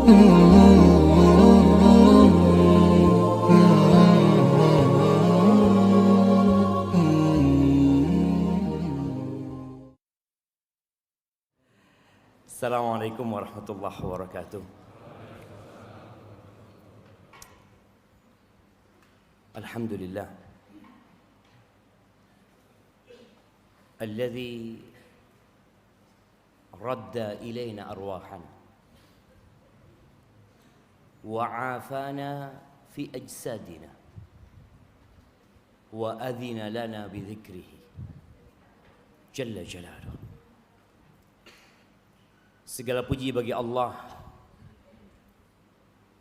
Assalamualaikum warahmatullahi wabarakatuh. Alhamdulillah alladzi radda ilaina arwahan wa afana fi ajsadina wa adhina lana bi dhikrihi jalla jalaluhu. Segala puji bagi Allah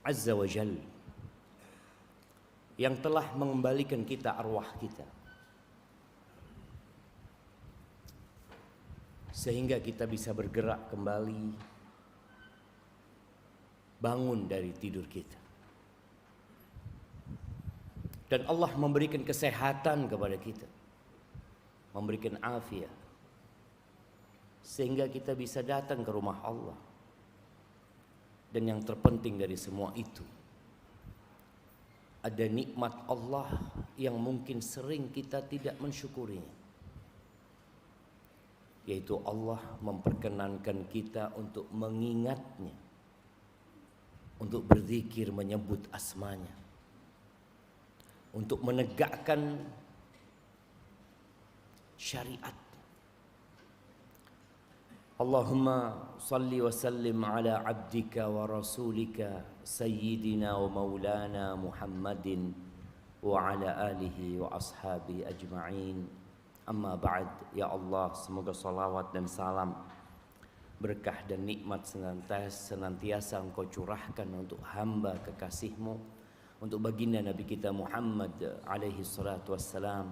Azza wa Jalla yang telah mengembalikan kita arwah kita sehingga kita bisa bergerak kembali, bangun dari tidur kita. Dan Allah memberikan kesehatan kepada kita, memberikan afiat, sehingga kita bisa datang ke rumah Allah. Dan yang terpenting dari semua itu, ada nikmat Allah yang mungkin sering kita tidak mensyukurinya, yaitu Allah memperkenankan kita untuk mengingatnya, untuk berzikir menyebut asmanya, untuk menegakkan syariat. Allahumma salli wa sallim ala abdika wa rasulika sayyidina wa maulana Muhammadin wa ala alihi wa ashabi ajma'in. Amma ba'd. Ya Allah, semoga salawat dan salam, berkah dan nikmat senantiasa Engkau curahkan untuk hamba kekasih-Mu, untuk baginda Nabi kita Muhammad alaihi salatu wassalam,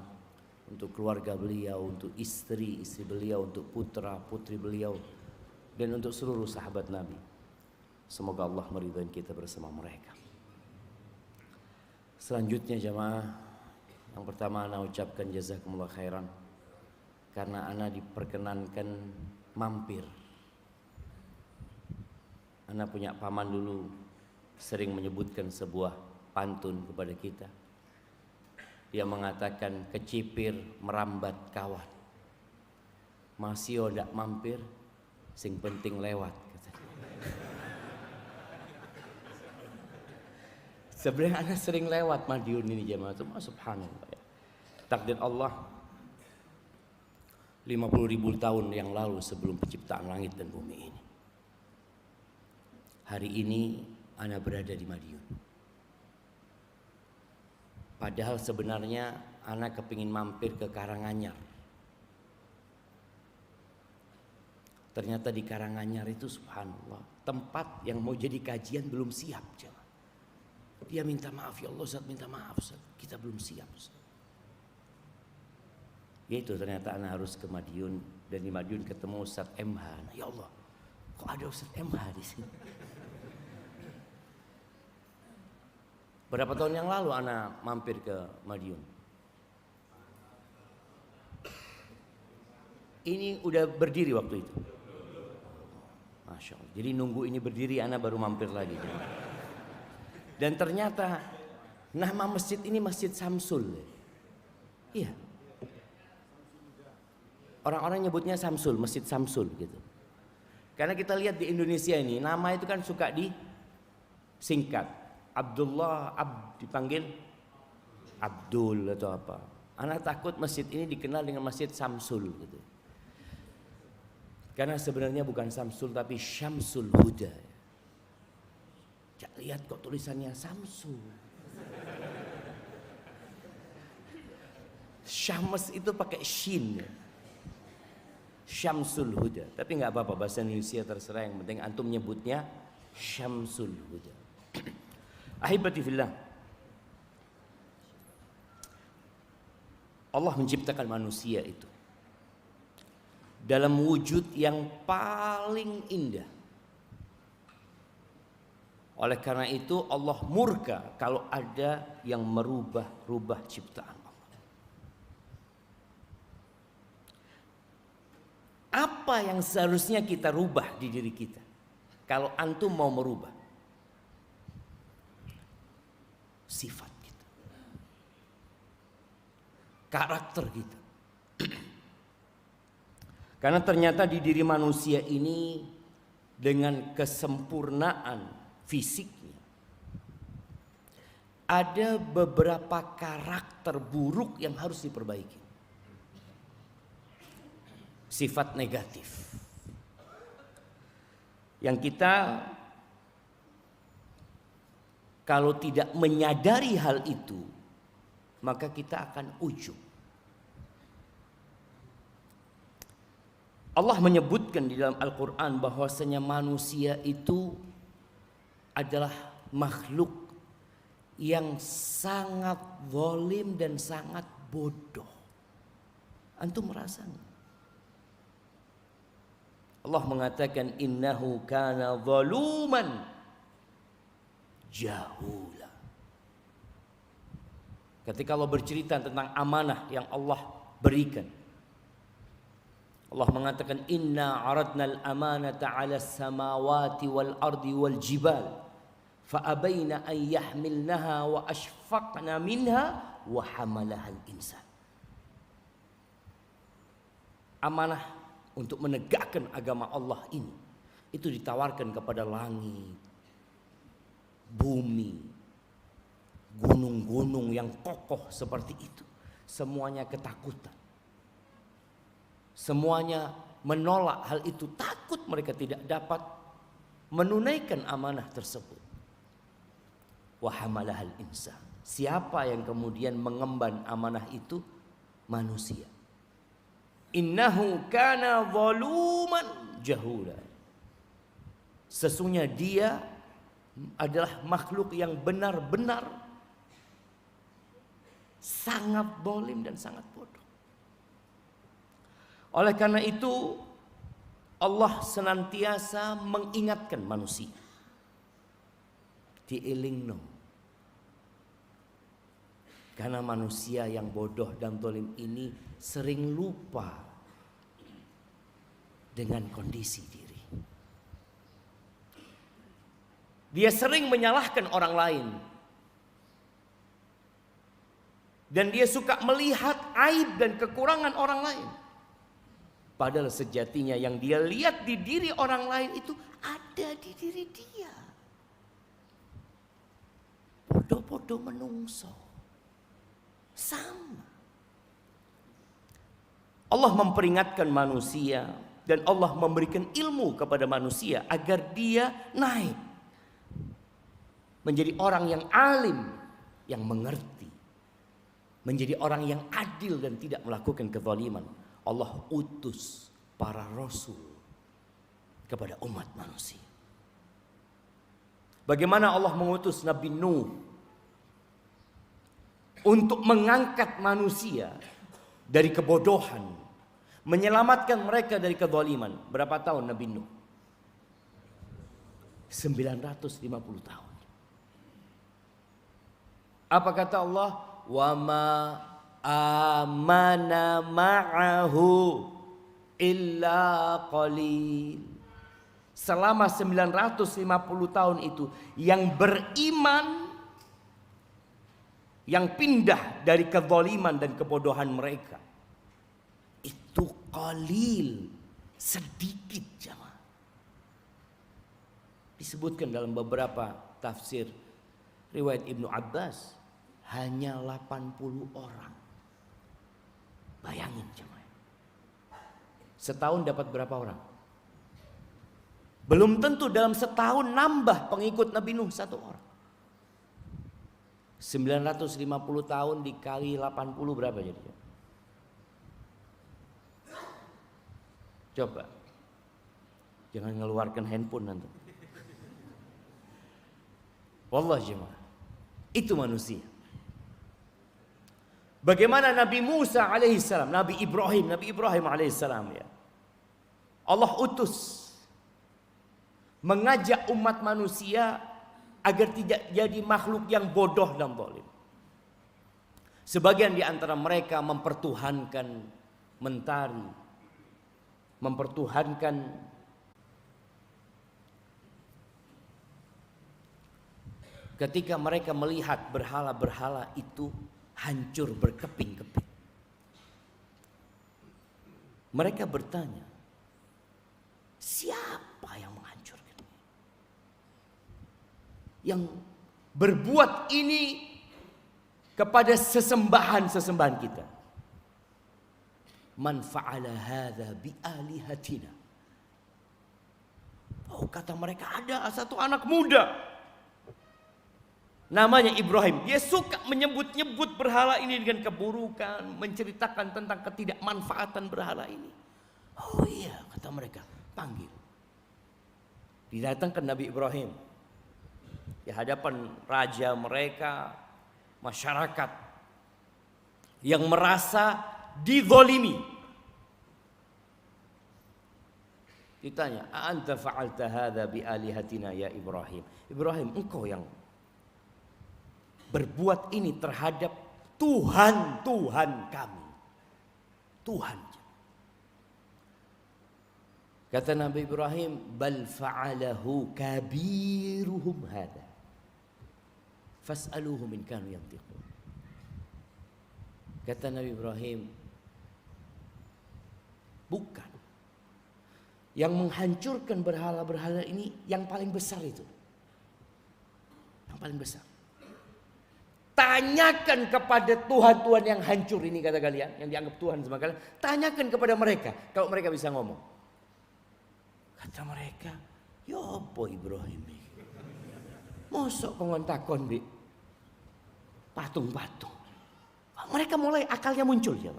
untuk keluarga beliau, untuk istri beliau, untuk putra putri beliau, dan untuk seluruh sahabat Nabi. Semoga Allah meridhai kita bersama mereka. Selanjutnya jamaah, yang pertama ana ucapkan jazakumullah khairan karena ana diperkenankan mampir. Ana punya paman dulu sering menyebutkan sebuah pantun kepada kita. Dia mengatakan kecipir merambat kawan, masih ndak mampir, sing penting lewat. Sebenarnya anak sering lewat Madiun ini jemaah, cuma subhanallah ya. Takdir Allah 50.000 tahun yang lalu sebelum penciptaan langit dan bumi ini. Hari ini anak berada di Madiun. Padahal sebenarnya anak kepingin mampir ke Karanganyar. Ternyata di Karanganyar itu subhanallah, tempat yang mau jadi kajian belum siap. Dia minta maaf, ya Allah Ustaz, minta maaf Ustaz, kita belum siap Ustaz. Yaitu ternyata anak harus ke Madiun, dan di Madiun ketemu Ustaz MH. Ya Allah, kok ada Ustaz MH di sini? Berapa tahun yang lalu anak mampir ke Madiun? Ini udah berdiri waktu itu. Masya Allah. Jadi nunggu ini berdiri anak baru mampir lagi. Dan ternyata nama masjid ini Masjid Samsul. Iya. Orang-orang nyebutnya Samsul, Masjid Samsul gitu. Karena kita lihat di Indonesia ini nama itu kan suka disingkat. Abdullah, dipanggil Abdul atau apa. Anak takut masjid ini dikenal dengan Masjid Samsul gitu. Karena sebenarnya bukan Samsul tapi Syamsul Huda. Lihat kok tulisannya Samsul. Syams itu pakai shin. Syamsul Huda. Tapi nggak apa-apa, bahasa Indonesia terserah, yang penting antum nyebutnya Syamsul Huda. Ahibati fillah, Allah menciptakan manusia itu dalam wujud yang paling indah. Oleh karena itu Allah murka kalau ada yang merubah-rubah ciptaan Allah. Apa yang seharusnya kita rubah di diri kita? Kalau antum mau merubah, sifat kita, karakter kita. Karena ternyata di diri manusia ini dengan kesempurnaan fisiknya ada beberapa karakter buruk yang harus diperbaiki. Sifat negatif yang kita kalau tidak menyadari hal itu, maka kita akan ujub. Allah menyebutkan di dalam Al-Quran bahwasanya manusia itu adalah makhluk yang sangat zalim dan sangat bodoh. Antum merasa enggak? Allah mengatakan innahu kana zaluman jahula. Ketika Allah bercerita tentang amanah yang Allah berikan, Allah mengatakan inna aradna al-amanata 'ala as-samawati wal ardi wal jibal fa abaina an yahmilnaha wa ashfaqna minha wa hamalaha al-insan. Amanah untuk menegakkan agama Allah ini itu ditawarkan kepada langit, bumi, gunung-gunung yang kokoh seperti itu. Semuanya ketakutan. Semuanya menolak hal itu, takut mereka tidak dapat menunaikan amanah tersebut. Wa hamalahal insan. Siapa yang kemudian mengemban amanah itu? Manusia. Innahu kana zaluman jahula. Sesungguhnya dia adalah makhluk yang benar-benar sangat zalim dan sangat bodoh. Oleh karena itu Allah senantiasa mengingatkan manusia. Dielingno. Karena manusia yang bodoh dan zalim ini sering lupa dengan kondisi diri. Dia sering menyalahkan orang lain. Dan dia suka melihat aib dan kekurangan orang lain. Padahal sejatinya yang dia lihat di diri orang lain itu ada di diri dia. Podo-podo menungso. Sama. Allah memperingatkan manusia dan Allah memberikan ilmu kepada manusia agar dia naik. Menjadi orang yang alim, yang mengerti. Menjadi orang yang adil dan tidak melakukan kezaliman. Allah utus para rasul kepada umat manusia. Bagaimana Allah mengutus Nabi Nuh untuk mengangkat manusia dari kebodohan, menyelamatkan mereka dari kezaliman. Berapa tahun Nabi Nuh? 950 tahun. Apa kata Allah? Wa ma amana ma'ahu illa qalil. Selama 950 tahun itu yang beriman, yang pindah dari kezaliman dan kebodohan mereka itu qalil, sedikit jemaah. Disebutkan dalam beberapa tafsir riwayat Ibnu Abbas hanya 80 orang. Bayangin jemaah. Setahun dapat berapa orang? Belum tentu dalam setahun nambah pengikut Nabi Nuh 1 orang. 950 tahun dikali 80 berapa jadi? Coba. Jangan ngeluarkan handphone nanti. Wallah jemaah. Itu manusia. Bagaimana Nabi Musa alaihissalam, Nabi Ibrahim alaihissalam ya. Allah utus mengajak umat manusia agar tidak jadi makhluk yang bodoh dan zalim. Sebagian di antara mereka mempertuhankan mentari, mempertuhankan ketika mereka melihat berhala-berhala itu hancur berkeping-keping, mereka bertanya, siapa yang menghancurkan ini? Yang berbuat ini kepada sesembahan-sesembahan kita. Man fa'ala hadza bi alihatina. Oh, kata mereka, ada satu anak muda namanya Ibrahim. Dia suka menyebut-nyebut berhala ini dengan keburukan, menceritakan tentang ketidakmanfaatan berhala ini. Oh iya, kata mereka, panggil. Didatangkan Nabi Ibrahim di hadapan raja mereka, masyarakat yang merasa dizalimi. Ditanya, "Anta fa'alta hadza bi alihatina ya Ibrahim?" Ibrahim, engkau yang berbuat ini terhadap Tuhan kami. Tuhan. Kata Nabi Ibrahim, "Bal fa'alahu kabiruhum hadza. Fas'aluhum in kanu yantiqun." Kata Nabi Ibrahim, bukan. Yang menghancurkan berhala-berhala ini yang paling besar itu. Yang paling besar. Tanyakan kepada Tuhan-Tuhan yang hancur ini, kata kalian, yang dianggap Tuhan sama kalian. Tanyakan kepada mereka, kalau mereka bisa ngomong. Kata mereka, ya apa Ibrahim ini? Mosok pengontakon bi patung-patung. Mereka mulai akalnya muncul ya.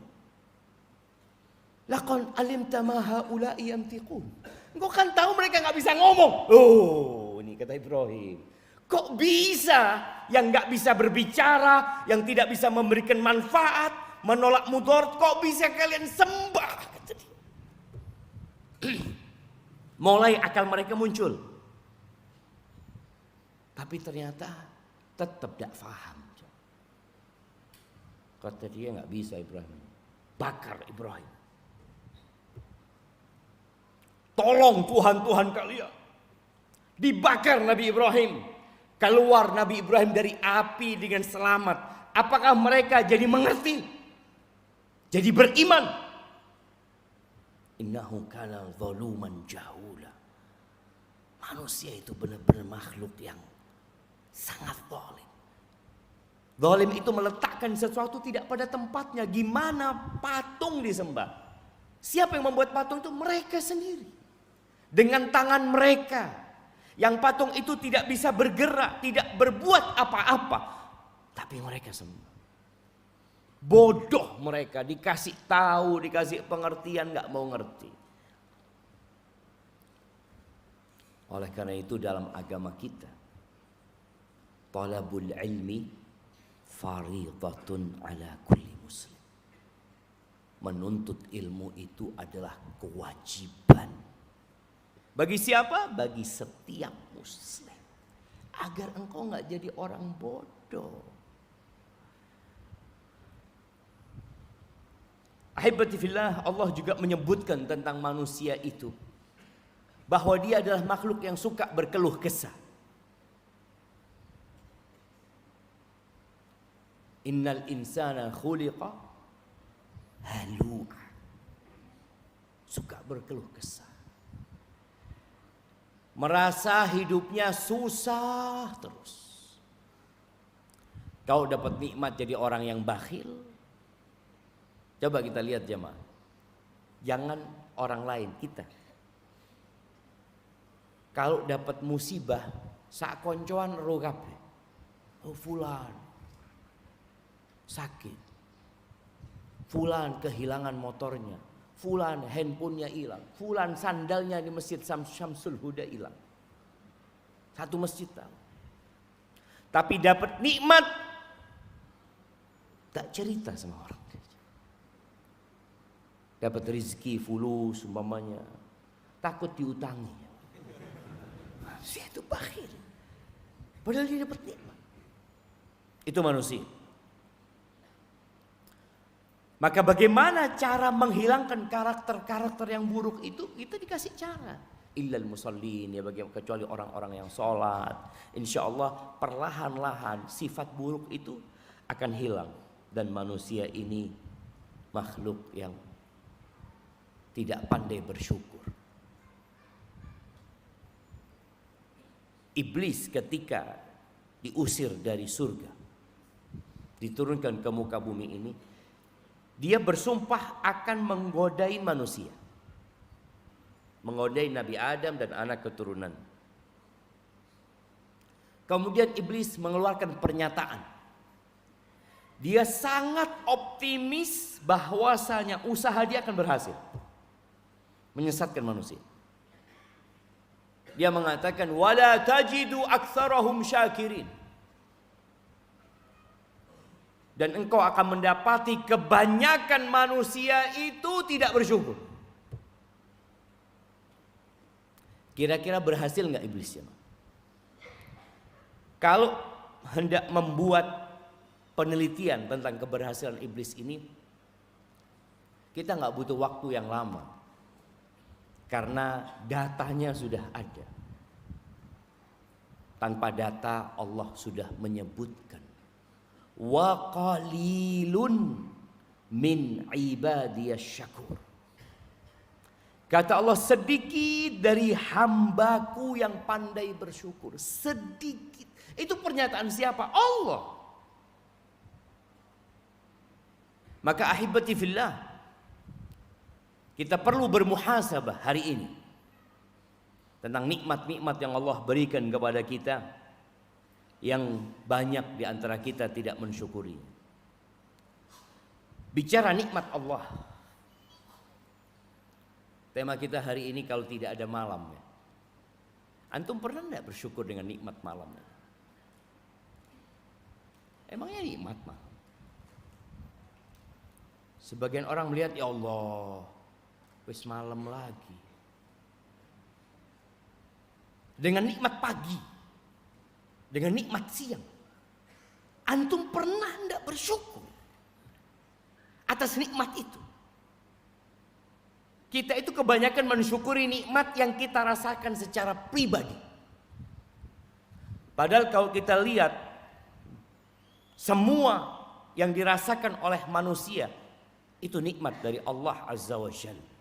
Laqad alimta ma haula'i yantiqun. Engkau kan tahu mereka nggak bisa ngomong. Oh, ini kata Ibrahim. Kok bisa yang nggak bisa berbicara, yang tidak bisa memberikan manfaat, menolak mudarat, kok bisa kalian sembah? Kata dia. Mulai akal mereka muncul. Tapi ternyata tetap tidak faham. Kata dia, nggak bisa Ibrahim. Bakar Ibrahim. Tolong Tuhan kalian. Dibakar Nabi Ibrahim. Keluar Nabi Ibrahim dari api dengan selamat. Apakah mereka jadi mengerti? Jadi beriman? Innahu kana zaluman jahula. Manusia itu benar-benar makhluk yang sangat zalim. Zalim itu meletakkan sesuatu tidak pada tempatnya. Gimana patung disembah? Siapa yang membuat patung itu? Mereka sendiri. Dengan tangan mereka. Yang patung itu tidak bisa bergerak, tidak berbuat apa-apa. Tapi mereka sembah. Bodoh mereka, dikasih tahu, dikasih pengertian, gak mau ngerti. Oleh karena itu dalam agama kita, talabul ilmi faridatun ala kulli muslim. Menuntut ilmu itu adalah kewajiban. Bagi siapa? Bagi setiap muslim. Agar engkau gak jadi orang bodoh. Ahibati fillah, Allah juga menyebutkan tentang manusia itu. Bahwa dia adalah makhluk yang suka berkeluh kesah. Innal insana khuliqa halu'a. Suka berkeluh kesah. Merasa hidupnya susah terus. Kau dapat nikmat jadi orang yang bakhil. Coba kita lihat jemaah. Jangan orang lain, kita. Kalau dapat musibah, sak koncoan ro kabeh. Oh fulan sakit. Fulan kehilangan motornya. Fulan handphonenya hilang. Fulan sandalnya di masjid Syamsul Huda hilang. Satu masjid tahu. Tapi dapat nikmat, tak cerita sama orang. Dapat rezeki fulus umpamanya, takut diutangi. Saya itu bakhil. Padahal dia dapat nikmat. Itu manusia. Maka bagaimana cara menghilangkan karakter-karakter yang buruk itu? Kita dikasih cara. illal musallin, ya bagi kecuali orang-orang yang sholat. Insya Allah perlahan-lahan sifat buruk itu akan hilang dan manusia ini makhluk yang tidak pandai bersyukur. Iblis ketika diusir dari surga, diturunkan ke muka bumi ini, dia bersumpah akan menggodai manusia, menggodai Nabi Adam dan anak keturunan. Kemudian iblis mengeluarkan pernyataan. Dia sangat optimis bahwasanya usaha dia akan berhasil menyesatkan manusia. Dia mengatakan wala tajidu aktsarahum syakirin. Dan engkau akan mendapati kebanyakan manusia itu tidak bersyukur. Kira-kira berhasil nggak iblisnya? Kalau hendak membuat penelitian tentang keberhasilan iblis ini, kita nggak butuh waktu yang lama. Karena datanya sudah ada. Tanpa data Allah sudah menyebutkan. Wa qalilun min ibadiyas syakur. Kata Allah, sedikit dari hambaku yang pandai bersyukur. Sedikit. Itu pernyataan siapa? Allah. Maka ahibati fillah, kita perlu bermuhasabah hari ini tentang nikmat-nikmat yang Allah berikan kepada kita, yang banyak di antara kita tidak mensyukuri. Bicara nikmat Allah, tema kita hari ini kalau tidak ada malam ya. Antum pernah tidak bersyukur dengan nikmat malam? Emangnya nikmat malam? Sebagian orang melihat, ya Allah, wis malam lagi. Dengan nikmat pagi, dengan nikmat siang, antum pernah enggak bersyukur atas nikmat itu? Kita itu kebanyakan mensyukuri nikmat yang kita rasakan secara pribadi. Padahal kalau kita lihat, semua yang dirasakan oleh manusia itu nikmat dari Allah Azza wa Jalla.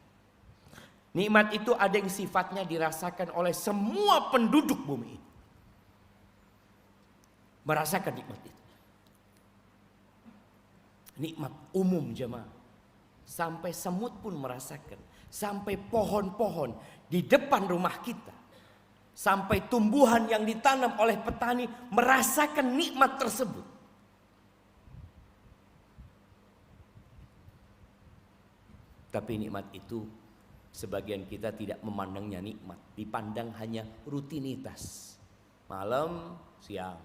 Nikmat itu ada yang sifatnya dirasakan oleh semua penduduk bumi ini. Merasakan nikmat itu. Nikmat umum jemaah. Sampai semut pun merasakan. Sampai pohon-pohon di depan rumah kita. Sampai tumbuhan yang ditanam oleh petani merasakan nikmat tersebut. Tapi nikmat itu sebagian kita tidak memandangnya nikmat, dipandang hanya rutinitas. Malam, siang,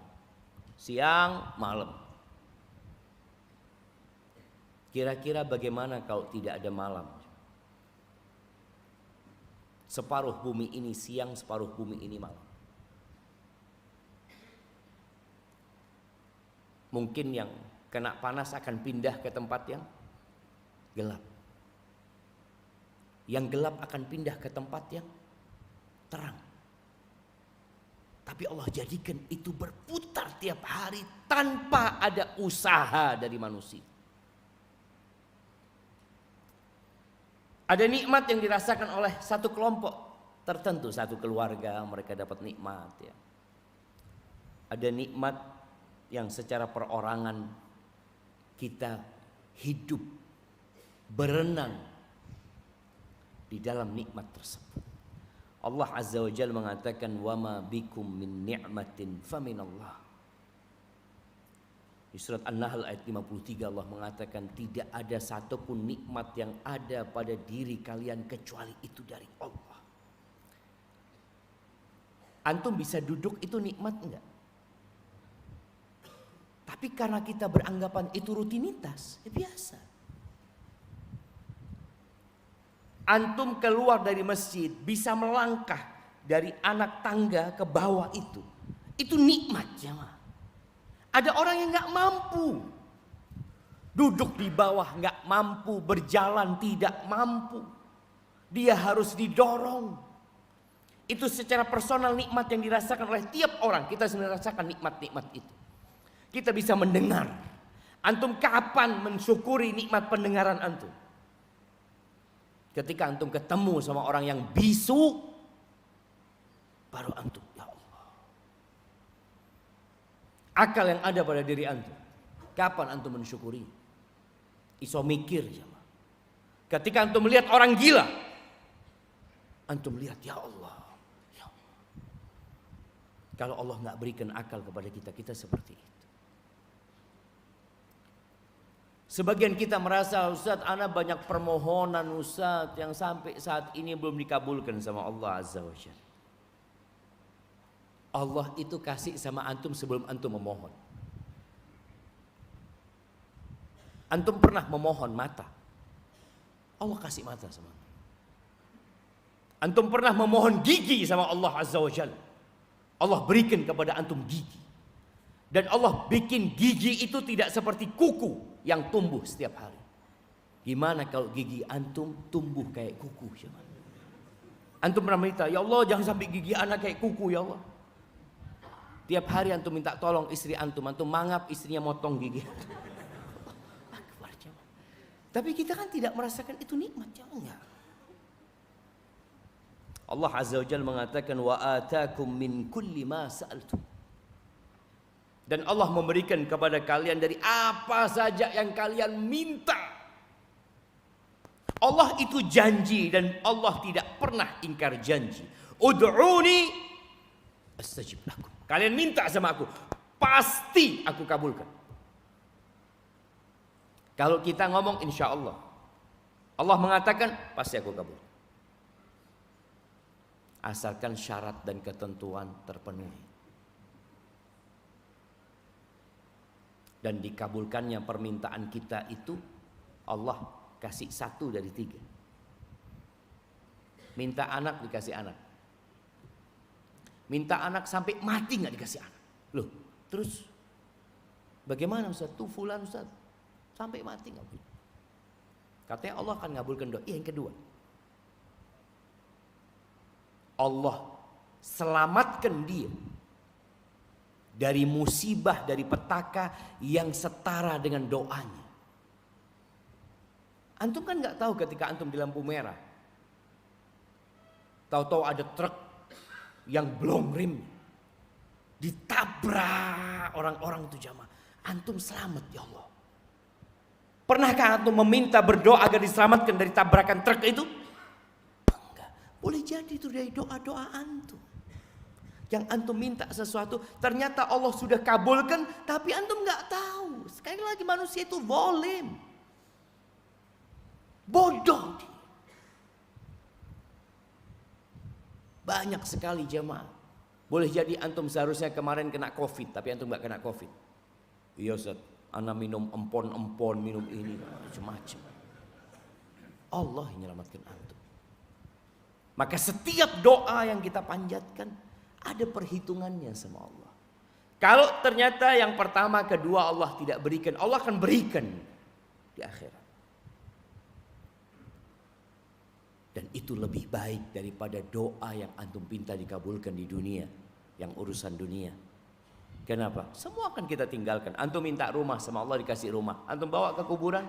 siang, malam. Kira-kira bagaimana kalau tidak ada malam? Separuh bumi ini siang, separuh bumi ini malam. Mungkin yang kena panas akan pindah ke tempat yang gelap. Yang gelap akan pindah ke tempat yang terang. Tapi Allah jadikan itu berputar tiap hari tanpa ada usaha dari manusia. Ada nikmat yang dirasakan oleh satu kelompok tertentu, satu keluarga, mereka dapat nikmat ya. Ada nikmat yang secara perorangan kita hidup, berenang di dalam nikmat tersebut. Allah Azza wa Jalla mengatakan wa ma bikum min ni'matin faminallah. Di surat An-Nahl ayat 53 Allah mengatakan tidak ada satupun nikmat yang ada pada diri kalian kecuali itu dari Allah. Antum bisa duduk itu nikmat enggak? Tapi karena kita beranggapan itu rutinitas, ya biasa. Antum keluar dari masjid bisa melangkah dari anak tangga ke bawah itu nikmat jemaah. Ada orang yang nggak mampu, duduk di bawah nggak mampu, berjalan tidak mampu, dia harus didorong. Itu secara personal nikmat yang dirasakan oleh tiap orang. Kita merasakan nikmat-nikmat itu. Kita bisa mendengar. Antum kapan mensyukuri nikmat pendengaran antum? Ketika antum ketemu sama orang yang bisu, baru antum, ya Allah. Akal yang ada pada diri antum, kapan antum mensyukuri? Iso mikir jemaah. Ketika antum melihat orang gila, antum lihat, ya Allah, ya Allah. Kalau Allah nggak berikan akal kepada kita, kita seperti itu. Sebagian kita merasa, Ustaz, ana banyak permohonan Ustaz yang sampai saat ini belum dikabulkan sama Allah Azza wa Jalla. Allah itu kasih sama antum sebelum antum memohon. Antum pernah memohon mata, Allah kasih mata sama antum. Antum pernah memohon gigi sama Allah Azza wa Jalla, Allah berikan kepada antum gigi. Dan Allah bikin gigi itu tidak seperti kuku yang tumbuh setiap hari. Gimana kalau gigi antum tumbuh kayak kuku? Antum pernah minta, ya Allah jangan sampai gigi anak kayak kuku ya Allah. Tiap hari antum minta tolong istri antum mangap istrinya motong gigi. Tapi kita kan tidak merasakan itu nikmat, jangan. Allah Azza wa Jalla mengatakan wa atakum min kulli ma sa'altum. Dan Allah memberikan kepada kalian dari apa saja yang kalian minta. Allah itu janji dan Allah tidak pernah ingkar janji. Ud'uni astajib lakum. Kalian minta sama aku, pasti aku kabulkan. Kalau kita ngomong insya Allah, Allah mengatakan pasti aku kabul. Asalkan syarat dan ketentuan terpenuhi. Dan dikabulkannya permintaan kita itu Allah kasih 1 dari 3. Minta anak dikasih anak. Minta anak sampai mati nggak dikasih anak. Loh, terus bagaimana Ustaz? Tuh fulan Ustaz sampai mati nggak punya. Katanya Allah akan ngabulkan doa. Yang kedua, Allah selamatkan dia dari musibah, dari petaka yang setara dengan doanya. Antum kan nggak tahu ketika antum di lampu merah, tahu-tahu ada truk yang blong rim, ditabrak orang-orang itu jamaah. Antum selamat ya Allah. Pernahkah antum meminta berdoa agar diselamatkan dari tabrakan truk itu? Enggak. Boleh jadi itu dari doa-doa antum. Yang antum minta sesuatu, ternyata Allah sudah kabulkan, tapi antum nggak tahu. Sekali lagi manusia itu zalim, bodoh. Banyak sekali jemaah. Boleh jadi antum seharusnya kemarin kena COVID, tapi antum nggak kena COVID. Iya Ustaz, ana minum empon-empon, minum ini macam-macam. Allah yang menyelamatkan antum. Maka setiap doa yang kita panjatkan ada perhitungannya sama Allah. Kalau ternyata yang pertama, kedua Allah tidak berikan, Allah akan berikan di akhirat. Dan itu lebih baik daripada doa yang antum minta dikabulkan di dunia, yang urusan dunia. Kenapa? Semua akan kita tinggalkan. Antum minta rumah sama Allah dikasih rumah, antum bawa ke kuburan,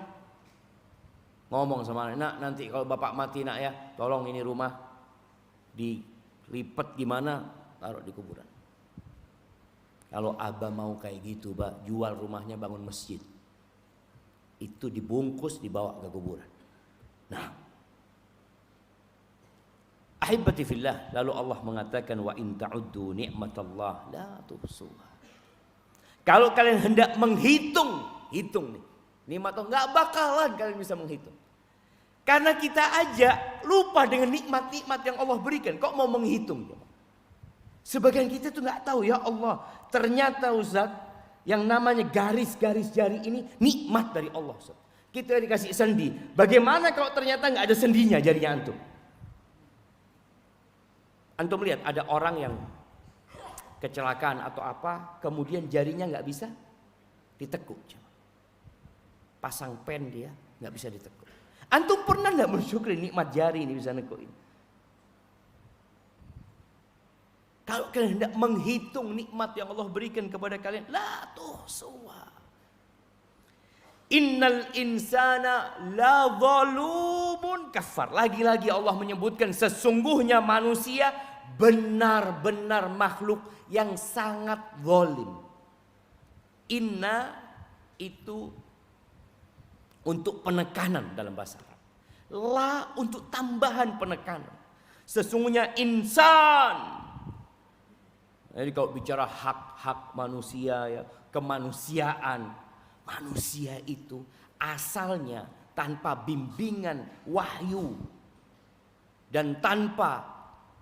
ngomong sama anak, nanti kalau bapak mati nak ya, tolong ini rumah dilipat gimana, taruh di kuburan. Kalau abah mau kayak gitu, Pak, jual rumahnya bangun masjid. Itu dibungkus dibawa ke kuburan. Nah, ahibati fillah, lalu Allah mengatakan wa in ta'uddu ni'matallah la tuhsuha. Kalau kalian hendak menghitung, hitung nih. Nikmat Allah enggak bakalan kalian bisa menghitung. Karena kita aja lupa dengan nikmat-nikmat yang Allah berikan. Kok mau menghitung? Sebagian kita tuh nggak tahu, ya Allah, ternyata Ustaz yang namanya garis-garis jari ini nikmat dari Allah Ustaz. Kita dikasih sendi. Bagaimana kalau ternyata nggak ada sendinya jarinya antum? Antum lihat ada orang yang kecelakaan atau apa, kemudian jarinya nggak bisa ditekuk. Pasang pen dia nggak bisa ditekuk. Antum pernah nggak bersyukur nikmat jari ini bisa nekuin? Kalau kalian hendak menghitung nikmat yang Allah berikan kepada kalian, la tuhsuha. Innal insana la zalumun kafar. Lagi-lagi Allah menyebutkan sesungguhnya manusia benar-benar makhluk yang sangat zalim. Inna itu untuk penekanan dalam bahasa Arab. La untuk tambahan penekanan. Sesungguhnya insan. Jadi kalau bicara hak-hak manusia ya, kemanusiaan, manusia itu asalnya tanpa bimbingan wahyu dan tanpa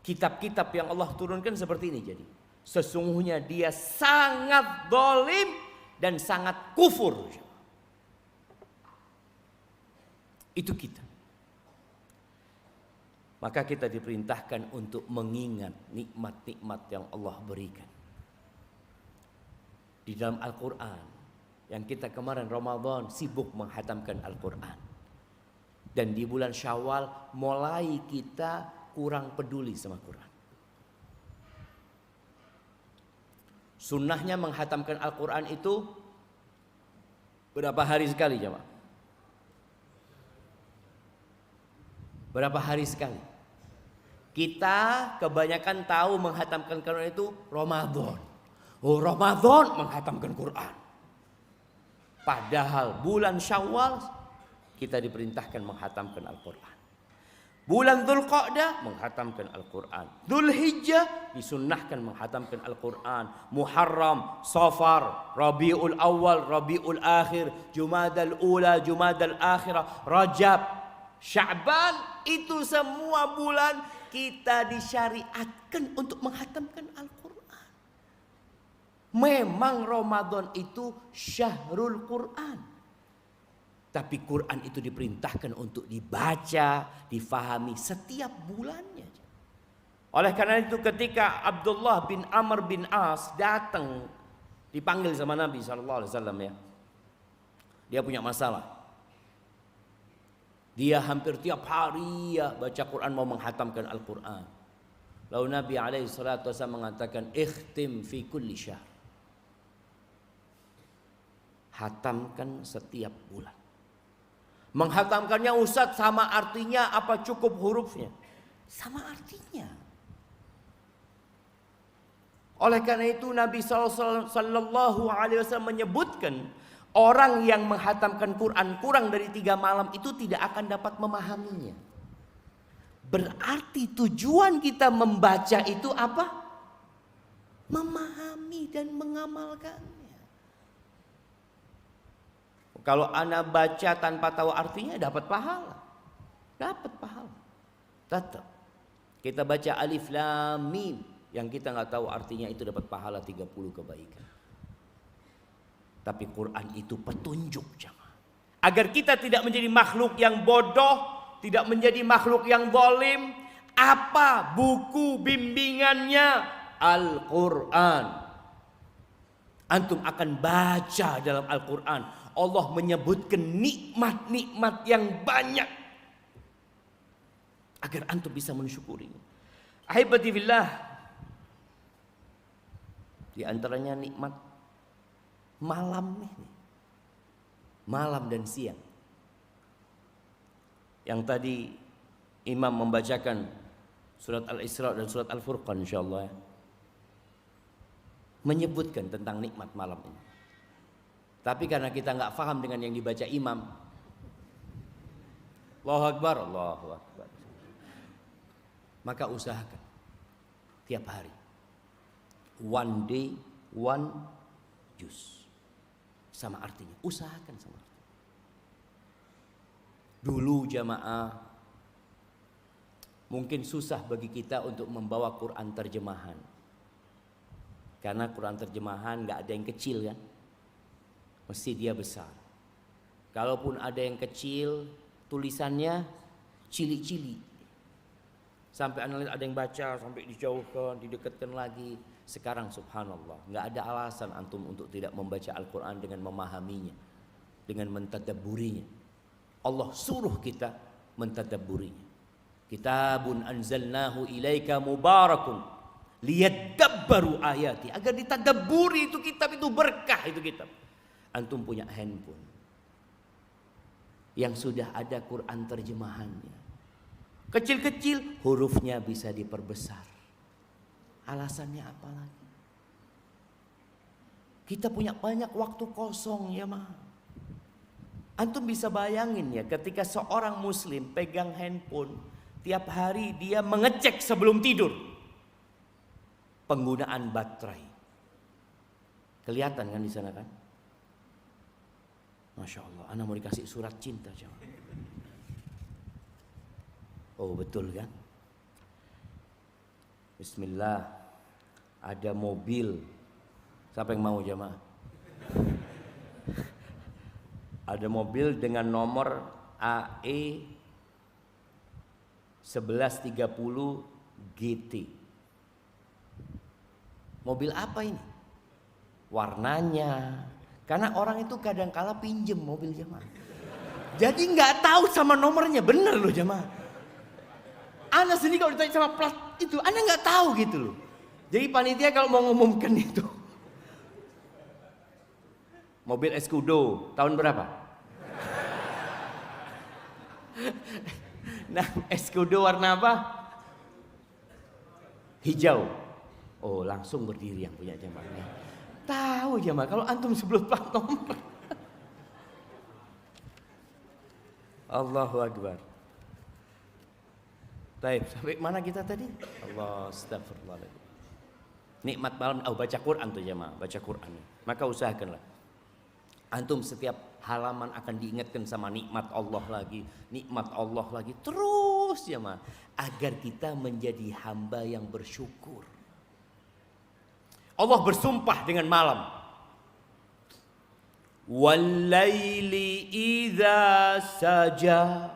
kitab-kitab yang Allah turunkan seperti ini. Jadi sesungguhnya dia sangat zalim dan sangat kufur. Itu kita. Maka kita diperintahkan untuk mengingat nikmat-nikmat yang Allah berikan. Di dalam Al-Quran, yang kita kemarin Ramadan sibuk menghatamkan Al-Quran. Dan di bulan Syawal mulai kita kurang peduli sama Quran. Sunnahnya menghatamkan Al-Quran itu berapa hari sekali jemaah? Berapa hari sekali? Kita kebanyakan tahu menghatamkan Quran itu Ramadan. Oh, Ramadan menghatamkan Quran. Padahal bulan Syawal kita diperintahkan menghatamkan Al-Quran. Bulan Dzulqa'dah menghatamkan Al-Quran. Dzulhijjah disunnahkan menghatamkan Al-Quran. Muharram, Safar, Rabiul Awal, Rabiul Akhir, Jumadal Ula, Jumadal Akhirah, Rajab, Sya'ban, itu semua bulan kita disyariatkan untuk menghatamkan Al-Quran. Memang Ramadan itu syahrul Quran. Tapi Quran itu diperintahkan untuk dibaca, difahami setiap bulannya. Oleh karena itu ketika Abdullah bin Amr bin As datang, dipanggil sama Nabi SAW ya. Dia punya masalah. Dia hampir tiap hari ya baca Quran, mau menghatamkan Al-Quran. Lalu Nabi SAW mengatakan, ikhtim fi kulli syahr. Hatamkan setiap bulan. Menghatamkannya Ustaz sama artinya apa cukup hurufnya? Sama artinya. Oleh karena itu Nabi SAW menyebutkan, orang yang menghatamkan Quran kurang dari 3 malam itu tidak akan dapat memahaminya. Berarti tujuan kita membaca itu apa? Memahami dan mengamalkannya. Kalau Anda baca tanpa tahu artinya dapat pahala. Dapat pahala. Tetap. Kita baca alif lam mim yang kita nggak tahu artinya itu dapat pahala 30 kebaikan. Tapi Quran itu petunjuk jemaah. Agar kita tidak menjadi makhluk yang bodoh, tidak menjadi makhluk yang zalim. Apa buku bimbingannya? Al-Quran. Antum akan baca dalam Al-Quran, Allah menyebutkan nikmat-nikmat yang banyak agar antum bisa mensyukurinya. Ahibati fillah, di antaranya nikmat malam ini, malam dan siang. Yang tadi Imam membacakan surat Al-Isra dan surat Al-Furqan insyaallah ya, menyebutkan tentang nikmat malam ini. Tapi karena kita nggak paham dengan yang dibaca imam, Allahu Akbar, Allahu Akbar, maka usahakan tiap hari, one day, one juz. Sama artinya, usahakan sama artinya. Dulu jamaah, mungkin susah bagi kita untuk membawa Quran terjemahan. Karena Quran terjemahan nggak ada yang kecil kan, mesti dia besar. Kalaupun ada yang kecil, tulisannya cili-cili. Sampai analis ada yang baca sampai dijauhkan, didekatkan lagi. Sekarang subhanallah, nggak ada alasan antum untuk tidak membaca Al-Quran dengan memahaminya, dengan mentadabburinya. Allah suruh kita mentadabburinya. Kitabun anzalnahu ilaika mubarakun liyadabbaru ayati, agar ditadabburi itu kitab, itu berkah itu kitab. Antum punya handphone yang sudah ada Quran terjemahannya. Kecil-kecil hurufnya bisa diperbesar. Alasannya apa lagi? Kita punya banyak waktu kosong ya mah. Antum bisa bayangin ya, ketika seorang muslim pegang handphone, tiap hari dia mengecek sebelum tidur penggunaan baterai. Kelihatan kan di sana kan? Masya Allah, anak mau dikasih surat cinta coba. Oh betul kan? Bismillah. Ada mobil. Siapa yang mau jamaah? Ada mobil dengan nomor AE 1130 GT. Mobil apa ini? Warnanya. Karena orang itu kadang-kala pinjem mobil jamaah. Jadi nggak tahu sama nomornya, bener loh jamaah. Ana sendiri kalau ditanya sama plat itu, Ana nggak tahu gitu loh. Jadi panitia kalau mau ngumumkan itu, mobil Escudo tahun berapa? Nah, Escudo warna apa? Hijau. Oh, langsung berdiri yang punya jamaahnya. Tahu jamaah kalau antum sebelum plat nomor. Allahu Akbar. Baik, sampai mana kita tadi? Allah astagfirullahaladzim. Nikmat malam, baca Quran tuh jamaah, baca Quran. Maka usahakanlah. Antum setiap halaman akan diingatkan sama nikmat Allah lagi, nikmat Allah lagi. Terus jamaah, agar kita menjadi hamba yang bersyukur. Allah bersumpah dengan malam. Wal-laili idza saja.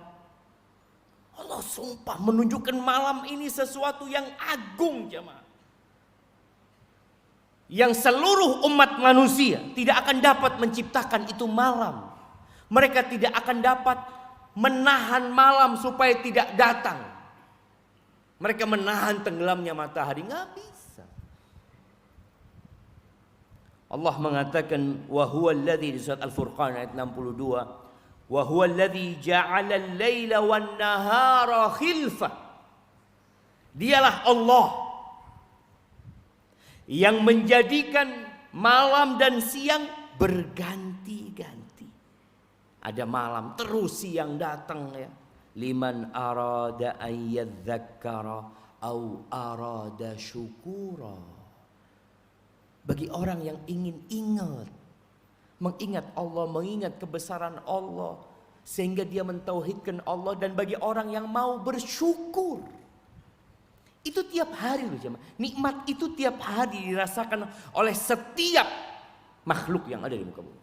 Allah sumpah menunjukkan malam ini sesuatu yang agung jemaah. Yang seluruh umat manusia tidak akan dapat menciptakan itu malam. Mereka tidak akan dapat menahan malam supaya tidak datang. Mereka menahan tenggelamnya matahari, nggak bisa. Allah mengatakan wa huwal ladzi di surat Al-Furqan ayat 62, wa huwal ladzi ja'ala al-laila wan nahara khilfa. Dialah Allah yang menjadikan malam dan siang berganti-ganti. Ada malam terus siang datang ya. Liman arada ayyadzakkara au arada syukura. Bagi orang yang ingin mengingat Allah, mengingat kebesaran Allah, sehingga dia mentauhidkan Allah, dan bagi orang yang mau bersyukur. Itu tiap hari loh jemaah. Nikmat itu tiap hari dirasakan oleh setiap makhluk yang ada di muka bumi.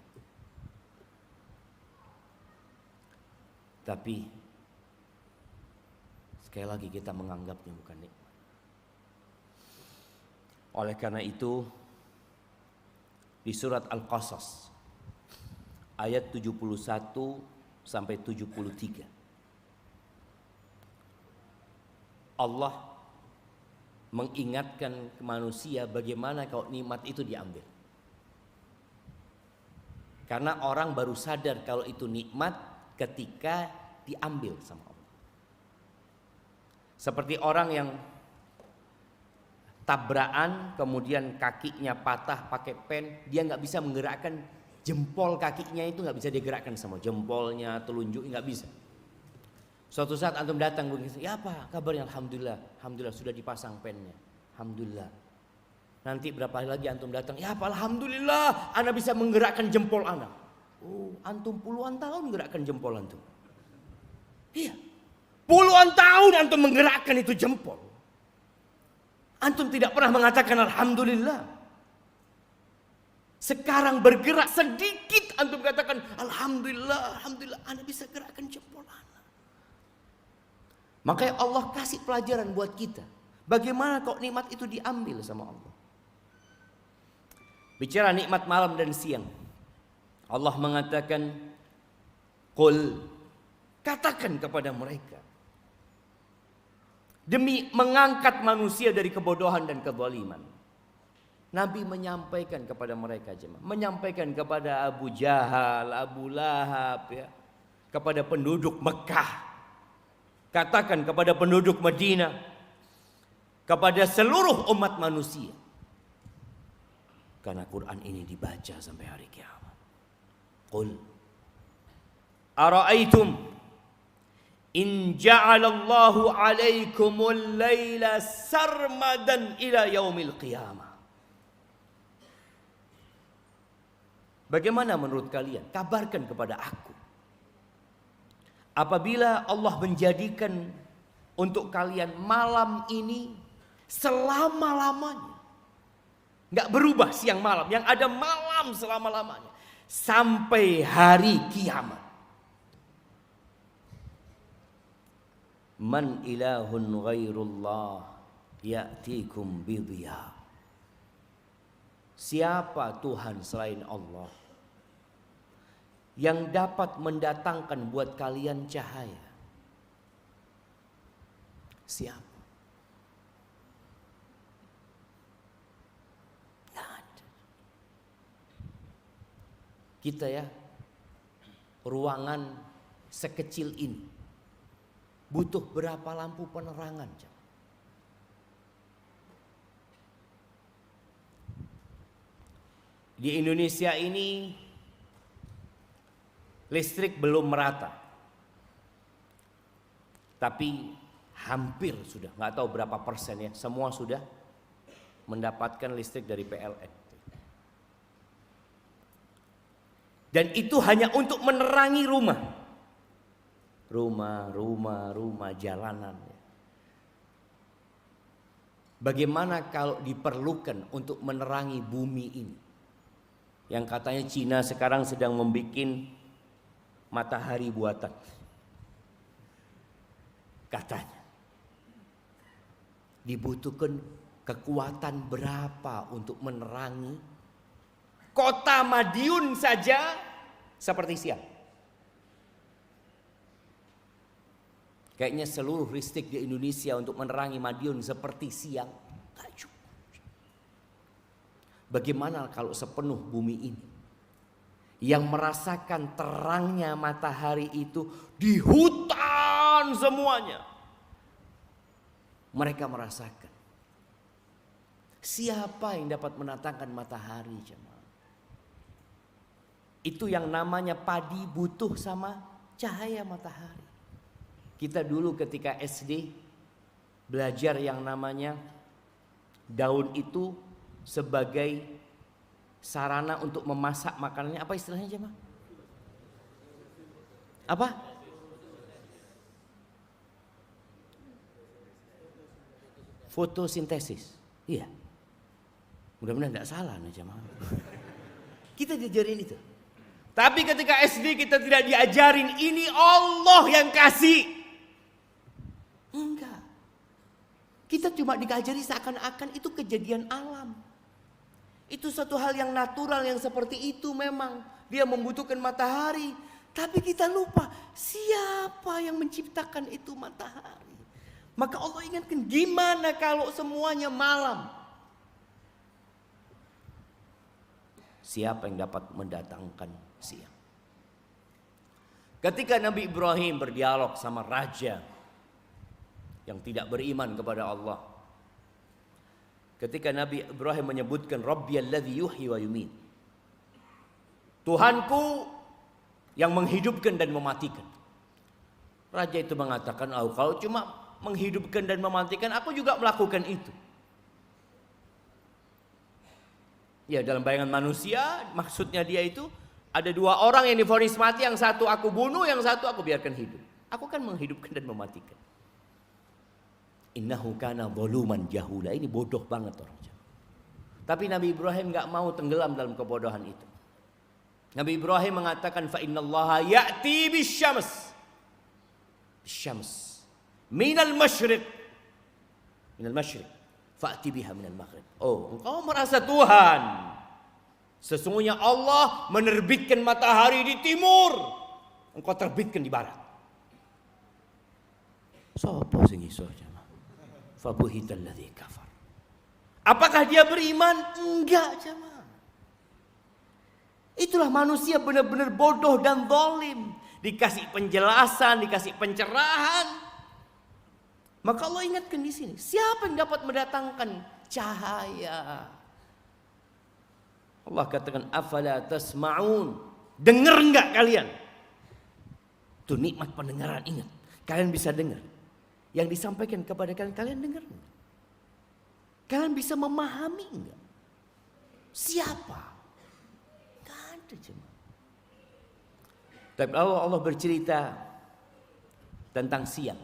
Tapi sekali lagi kita menganggapnya bukan nikmat. Oleh karena itu di surat Al-Qasas ayat 71 sampai 73 Allah mengingatkan ke manusia bagaimana kalau nikmat itu diambil. Karena orang baru sadar kalau itu nikmat ketika diambil sama Allah. Seperti orang yang tabrakan kemudian kakinya patah pakai pen, dia nggak bisa menggerakkan jempol kakinya, itu nggak bisa digerakkan sama jempolnya, telunjuk nggak bisa. Suatu saat antum datang begitu, ya apa kabarnya? Alhamdulillah, alhamdulillah sudah dipasang pennya, alhamdulillah. Nanti berapa hari lagi antum datang, ya apa alhamdulillah, ana bisa menggerakkan jempol ana. Oh, antum puluhan tahun menggerakkan jempol antum. Iya, puluhan tahun antum menggerakkan itu jempol. Antum tidak pernah mengatakan alhamdulillah. Sekarang bergerak sedikit antum katakan alhamdulillah, alhamdulillah, ana bisa gerakkan jempol ana. Makanya Allah kasih pelajaran buat kita. Bagaimana kok nikmat itu diambil sama Allah. Bicara nikmat malam dan siang, Allah mengatakan, Qul, katakan kepada mereka. demi mengangkat manusia dari kebodohan dan kezaliman. Nabi menyampaikan kepada mereka, jemaah, menyampaikan kepada Abu Jahal, Abu Lahab, ya, kepada penduduk Mekah, katakan kepada penduduk Madinah, kepada seluruh umat manusia. Karena Quran ini dibaca sampai hari kiamat. Qul ara'aitum in ja'alallahu 'alaikumul laila sarmadan ila yaumil qiyamah. Bagaimana menurut kalian? Kabarkan kepada aku. Apabila Allah menjadikan untuk kalian malam ini selama-lamanya, nggak berubah siang malam, yang ada malam selama-lamanya sampai hari kiamat. Man ilahun ghairullah ya'tikum bidhiya. Siapa Tuhan selain Allah yang dapat mendatangkan buat kalian cahaya? Siapa? Nggak ada. Kita ya, ruangan sekecil ini butuh berapa lampu penerangan? Di Indonesia ini listrik belum merata, tapi hampir sudah, nggak tahu berapa persen ya, semua sudah mendapatkan listrik dari PLN. Dan itu hanya untuk menerangi rumah, jalanan. Bagaimana kalau diperlukan untuk menerangi bumi ini? Yang katanya Cina sekarang sedang membuat matahari buatan. Katanya dibutuhkan kekuatan berapa untuk menerangi kota Madiun saja seperti siang. Kayaknya seluruh listrik di Indonesia untuk menerangi Madiun seperti siang gak cukup. Bagaimana kalau sepenuh bumi ini yang merasakan terangnya matahari itu di hutan semuanya, mereka merasakan. Siapa yang dapat mendatangkan matahari, jemaah? Itu yang namanya padi butuh sama cahaya matahari. Kita dulu ketika SD belajar yang namanya daun itu sebagai sarana untuk memasak makanannya. Apa istilahnya, jemaah? Apa? Fotosintesis. Iya. Mudah-mudahan tidak salah nih, jemaah. Kita diajarin itu. Tapi ketika SD kita tidak diajarin, ini Allah yang kasih. Enggak. Kita cuma diajari seakan-akan itu kejadian alam. Itu satu hal yang natural, yang seperti itu memang. Dia membutuhkan matahari. Tapi kita lupa siapa yang menciptakan itu matahari. Maka Allah ingatkan, gimana kalau semuanya malam? Siapa yang dapat mendatangkan siang? Ketika Nabi Ibrahim berdialog sama raja yang tidak beriman kepada Allah, ketika Nabi Ibrahim menyebutkan Rabbiyalladzi yuhyi wa yumiit, Tuhanku yang menghidupkan dan mematikan. Raja itu mengatakan, oh, kalau cuma menghidupkan dan mematikan, aku juga melakukan itu. Ya, dalam bayangan manusia, maksudnya dia itu ada dua orang yang divonis mati, yang satu aku bunuh, yang satu aku biarkan hidup. Aku kan menghidupkan dan mematikan. Innahu kana zaluman jahula. Ini bodoh banget orang. Tapi Nabi Ibrahim enggak mau tenggelam dalam kebodohan itu. Nabi Ibrahim mengatakan, fa innallaha ya'ti bisyams. Syams minal masyriq. Minal masyriq. Fa'ti biha minal maghrib. Oh, engkau merasa Tuhan. Sesungguhnya Allah menerbitkan matahari di timur, engkau terbitkan di barat. Sopo sing iso, jemaah? fabuhital ladzi kafar. Apakah dia beriman? Enggak, jemaah. Itulah manusia benar-benar bodoh dan zalim. Dikasih penjelasan, dikasih pencerahan. Maka Allah ingatkan di sini, siapa yang dapat mendatangkan cahaya? Allah katakan, afala tasma'un. Dengar enggak kalian? Itu nikmat pendengaran, ingat. Kalian bisa dengar. Yang disampaikan kepada kalian, kalian dengar enggak? Kalian bisa memahami enggak? Siapa? Enggak ada, jemaah. Tapi Allah bercerita tentang siang.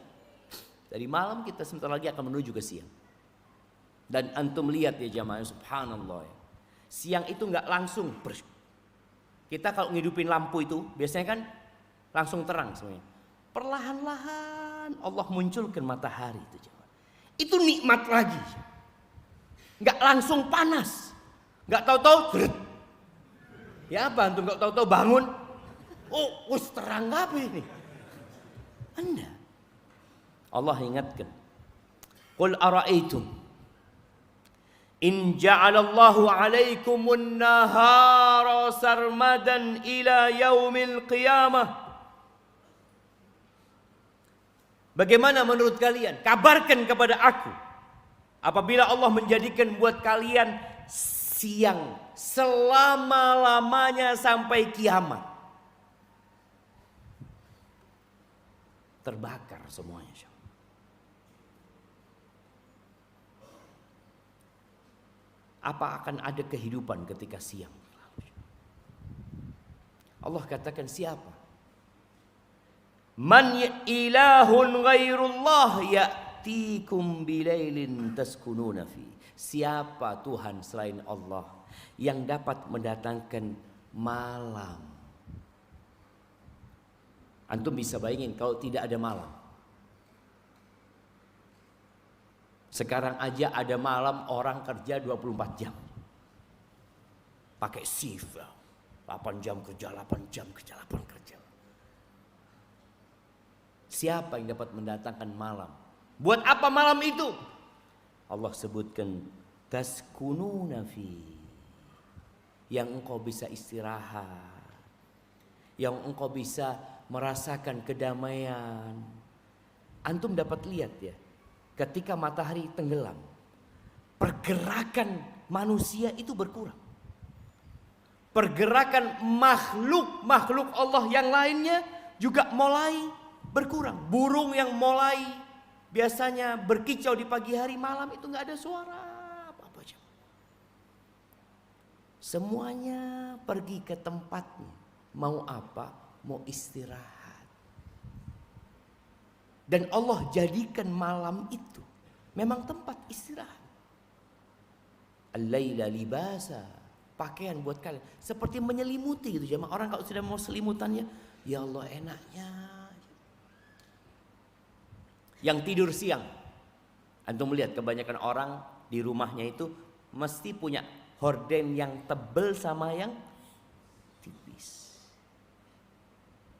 Dari malam kita sebentar lagi akan menuju ke siang. Dan antum lihat ya jamaah, subhanallah ya. Siang itu nggak langsung. Kita kalau ngidupin lampu itu biasanya kan langsung terang semuanya. Perlahan-lahan Allah munculkan matahari itu jamaah. Itu nikmat lagi. Nggak langsung panas. Nggak tahu-tahu. Ya apa antum nggak tahu-tahu bangun? Oh, terang apa ini? Anda. Allah ingatkan, qul ara'aytum in ja'alallahu 'alaikumun nahara sarmadan ila yaumil qiyamah. Bagaimana menurut kalian? Kabarkan kepada aku apabila Allah menjadikan buat kalian siang selama-lamanya sampai kiamat. Terbakar semuanya. Apa akan ada kehidupan ketika siang? Allah katakan siapa? Man ilahun ghairullah ya'tikum bilailin taskununa fi. Siapa Tuhan selain Allah yang dapat mendatangkan malam? Antum bisa bayangin kalau tidak ada malam. Sekarang aja ada malam orang kerja 24 jam. Pakai shift. 8 jam kerja, 8 jam kerja, 8 kerja. Siapa yang dapat mendatangkan malam? Buat apa malam itu? Allah sebutkan taskununa fi. Yang engkau bisa istirahat. Yang engkau bisa merasakan kedamaian. Antum dapat lihat ya. Ketika matahari tenggelam, pergerakan manusia itu berkurang. Pergerakan makhluk Allah yang lainnya juga mulai berkurang. Burung yang mulai biasanya berkicau di pagi hari, malam itu nggak ada suara apa-apa. Semuanya pergi ke tempatnya. Mau apa? Mau istirahat. Dan Allah jadikan malam itu memang tempat istirahat. Al-laila libasa, pakaian buat kalian. Seperti menyelimuti gitu jemaah. Orang kalau sudah mau selimutannya, ya Allah enaknya. Yang tidur siang, antum melihat kebanyakan orang di rumahnya itu mesti punya horden yang tebel sama yang tipis.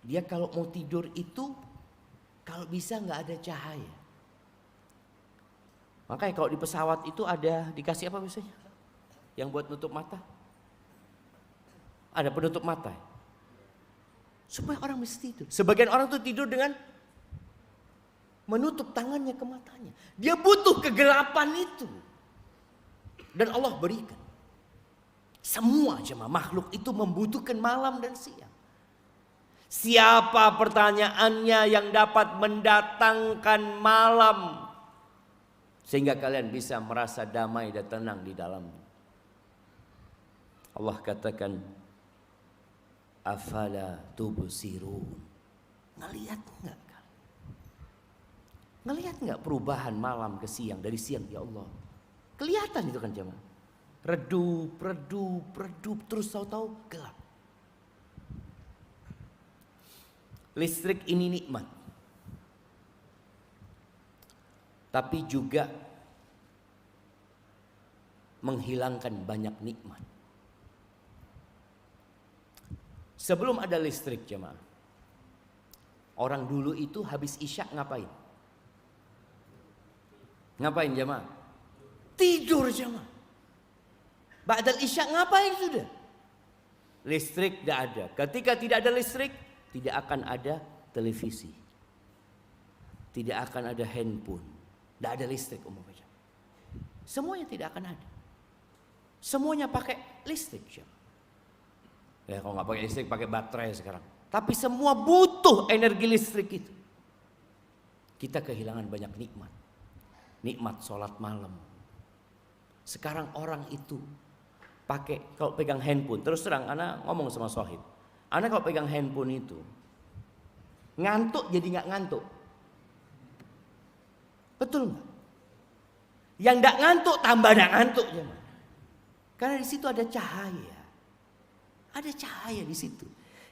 Dia kalau mau tidur itu kalau bisa nggak ada cahaya. Makanya kalau di pesawat itu ada dikasih apa biasanya? Yang buat nutup mata. Ada penutup mata. Supaya orang mesti tidur. Sebagian orang tuh tidur dengan menutup tangannya ke matanya. Dia butuh kegelapan itu. Dan Allah berikan. Semua jemaah makhluk itu membutuhkan malam dan siang. Siapa pertanyaannya yang dapat mendatangkan malam sehingga kalian bisa merasa damai dan tenang di dalamnya? Allah katakan, afala tubsirun. Ngelihat enggak? Ngelihat enggak perubahan malam ke siang, dari siang ya Allah? Kelihatan itu kan jemaah. Redup, redup, redup, terus tahu-tahu gelap. Listrik ini nikmat. Tapi juga menghilangkan banyak nikmat. Sebelum ada listrik jemaah, orang dulu itu habis isya ngapain? Ngapain jamaah? Tidur jamaah. Ba'dal isya ngapain sudah? Listrik tidak ada. Ketika tidak ada listrik, tidak akan ada televisi. Tidak akan ada handphone. Tidak ada listrik umumnya. Semuanya tidak akan ada. Semuanya pakai listrik. Ya kalau nggak pakai listrik pakai baterai sekarang. Tapi semua butuh energi listrik itu. Kita kehilangan banyak nikmat. Nikmat sholat malam. Sekarang orang itu pakai kalau pegang handphone. Terus terang, ana ngomong sama Sohib. Ana kalau pegang handphone itu ngantuk jadi nggak ngantuk. Betul nggak? Yang nggak ngantuk tambah nggak ngantuk ya. Karena di situ ada cahaya. Ada cahaya di situ.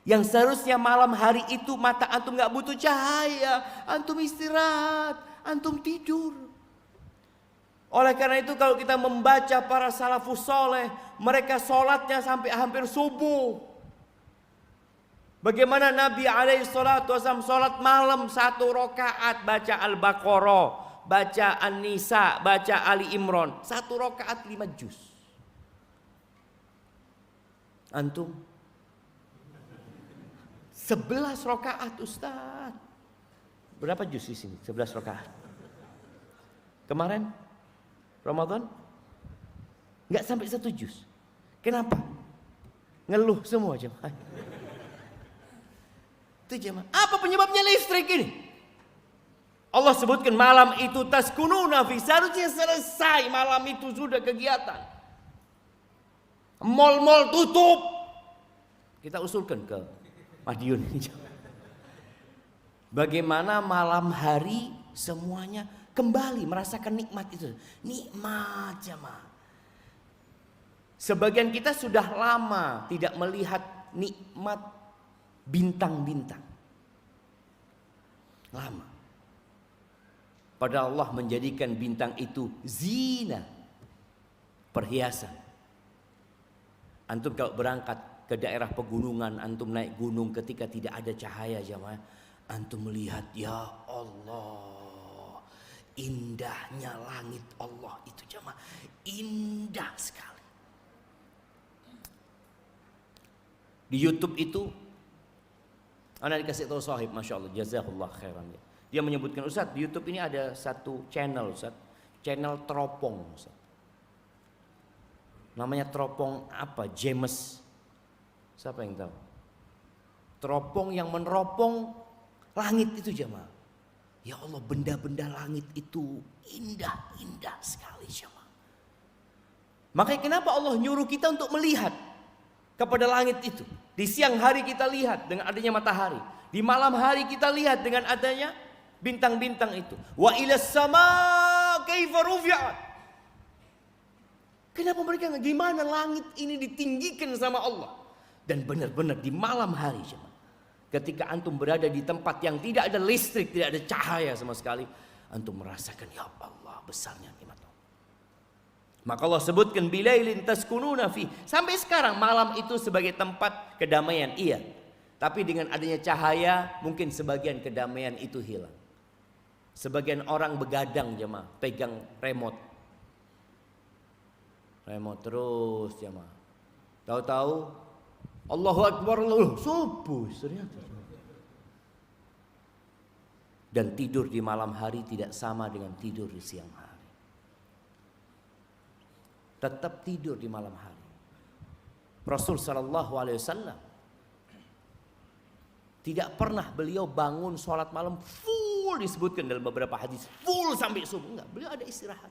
Yang seharusnya malam hari itu mata antum nggak butuh cahaya, antum istirahat, antum tidur. Oleh karena itu kalau kita membaca para salafus soleh, mereka sholatnya sampai hampir subuh. Bagaimana Nabi SAW sholat malam 1 rakaat baca Al-Baqarah, baca An-Nisa, baca Ali Imran, 1 rakaat 5 juz. Antum 11 rakaat Ustaz. Berapa juz di sini? 11 rakaat. Kemarin Ramadan enggak sampai 1 juz. Kenapa? Ngeluh semua jemaah. Itu jemaah. Apa penyebabnya listrik ini? Allah sebutkan malam itu taskununa fi, seharusnya selesai malam itu sudah kegiatan. Mal-mal tutup. Kita usulkan ke Madiun. Bagaimana malam hari semuanya kembali merasakan nikmat itu. Nikmat jemaah. Sebagian kita sudah lama tidak melihat nikmat bintang-bintang. Lama. Padahal Allah menjadikan bintang itu zina, perhiasan. Antum kalau berangkat ke daerah pegunungan, antum naik gunung ketika tidak ada cahaya jamaah, antum melihat ya Allah, indahnya langit Allah itu jamaah, indah sekali. Di YouTube itu ana dikasih tahu Sohib, masya Allah, jazakallah khairan. Dia menyebutkan, Ustaz, di YouTube ini ada satu channel, Ustaz, channel teropong, Ustaz. Namanya teropong apa? James. Siapa yang tahu? Teropong yang meneropong langit itu jemaah. Ya Allah, benda-benda langit itu indah-indah sekali jemaah. Makanya kenapa Allah nyuruh kita untuk melihat kepada langit itu? Di siang hari kita lihat dengan adanya matahari. Di malam hari kita lihat dengan adanya bintang-bintang itu. Wa ilas sama kaifa rufi'at. Kenapa mereka gimana langit ini ditinggikan sama Allah? Dan benar-benar di malam hari jemaah. Ketika antum berada di tempat yang tidak ada listrik, tidak ada cahaya sama sekali, antum merasakan ya Allah besarnya nikmat Allah. Maka Allah sebutkan bilailin taskununa fi. Sampai sekarang malam itu sebagai tempat kedamaian, iya. Tapi dengan adanya cahaya mungkin sebagian kedamaian itu hilang. Sebagian orang begadang jemaah, pegang remote terus jemaah. Tahu-tahu Allahu Akbar, subuh ternyata. Dan tidur di malam hari tidak sama dengan tidur di siang hari. Tetap tidur di malam hari. Rasul sallallahu alaihi wasallam tidak pernah beliau bangun sholat malam full, disebutkan dalam beberapa hadis full sampai subuh. Enggak, beliau ada istirahat.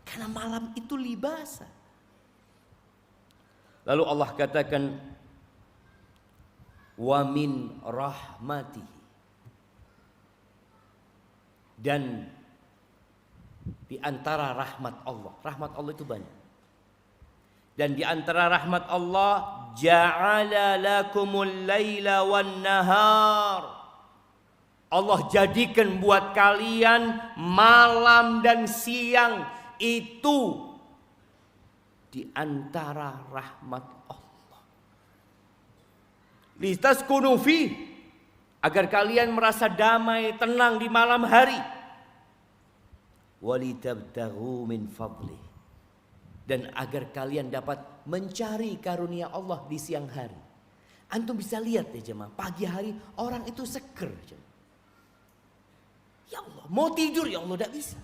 Karena malam itu libasa. Lalu Allah katakan wa min rahmatihi, dan di antara rahmat Allah itu banyak. Dan di antara rahmat Allah, ja'ala lakumul laila wan nahar. Allah jadikan buat kalian malam dan siang itu di antara rahmat Allah. Litaskunu fi, agar kalian merasa damai, tenang di malam hari. walitabtaghu min fadlih, dan agar kalian dapat mencari karunia Allah di siang hari. Antum bisa lihat ya jemaah, pagi hari orang itu seger. Ya Allah, mau tidur ya Allah, tidak bisa.